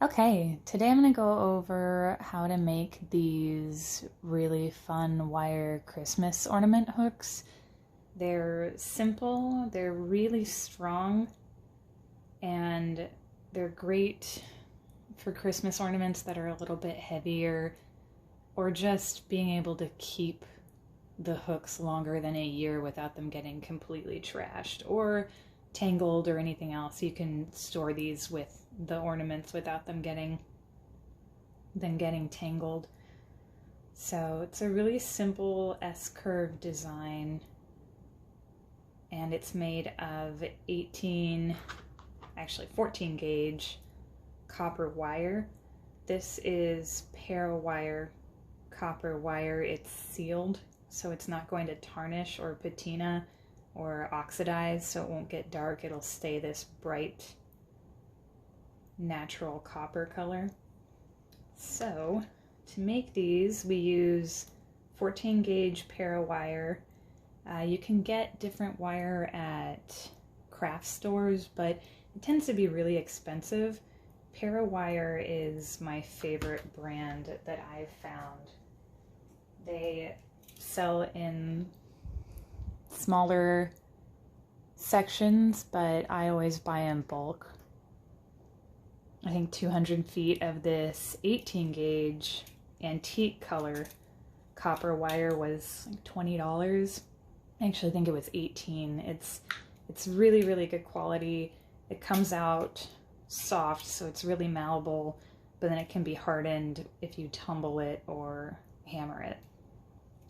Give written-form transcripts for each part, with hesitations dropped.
Okay, today I'm going to go over how to make these really fun wire Christmas ornament hooks. They're simple, they're really strong, and they're great for Christmas ornaments that are a little bit heavier, or just being able to keep the hooks longer than a year without them getting completely trashed or tangled or anything else. You can store these with the ornaments without them getting tangled. So it's a really simple S-curve design, and it's made of 14 gauge copper wire. This is Parawire copper wire. It's sealed, so it's not going to tarnish or patina or oxidize, so it won't get dark. It'll stay this bright natural copper color. So to make these, we use 14 gauge Parawire. You can get different wire at craft stores, but it tends to be really expensive. Parawire is my favorite brand that I've found. They sell in smaller sections, but I always buy in bulk. I think 200 feet of this 18 gauge antique color copper wire was like $20. I actually think it was 18. It's really, really good quality. It comes out soft, so it's really malleable, but then it can be hardened if you tumble it or hammer it.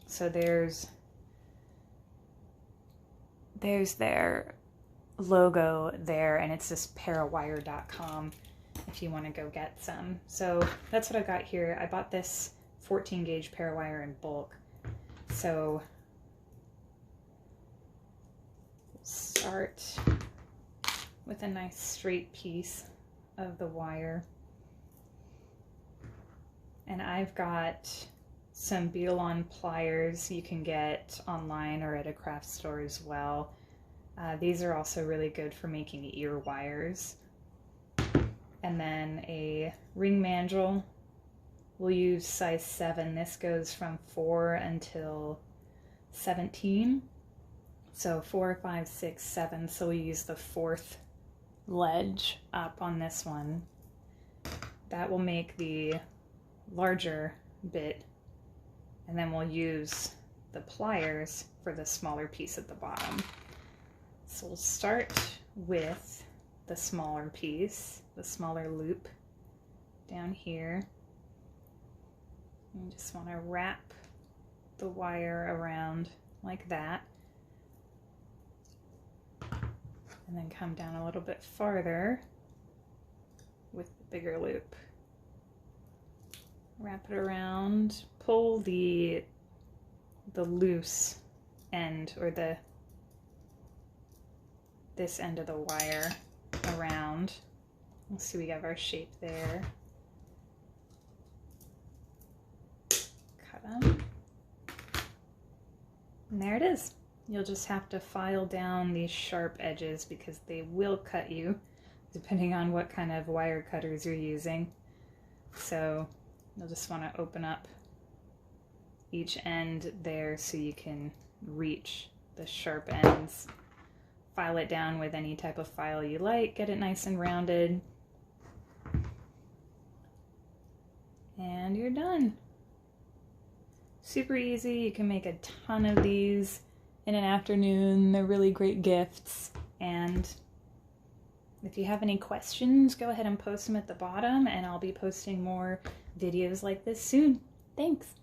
So there's their logo there, and it's just parawire.com if you want to go get some. So that's what I got here. I bought this 14 gauge Parawire in bulk. So start with a nice straight piece of the wire. And I've got some beadle-on pliers you can get online or at a craft store as well. These are also really good for making ear wires. And then a ring mandrel. We'll use size 7. This goes from 4 until 17. So 4, 5, 6, 7. So we use the 4th ledge up on this one. That will make the larger bit. And then we'll use the pliers for the smaller piece at the bottom. So we'll start with the smaller piece, the smaller loop down here. You just want to wrap the wire around like that. And then come down a little bit farther with the bigger loop. Wrap it around, pull the loose end, or this end of the wire around. Let's see, we have our shape there. Cut them. And there it is. You'll just have to file down these sharp edges because they will cut you depending on what kind of wire cutters you're using. So you'll just want to open up each end there so you can reach the sharp ends. File it down with any type of file you like, get it nice and rounded, and you're done. Super easy. You can make a ton of these in an afternoon. They're really great gifts, and if you have any questions, go ahead and post them at the bottom, and I'll be posting more videos like this soon. Thanks!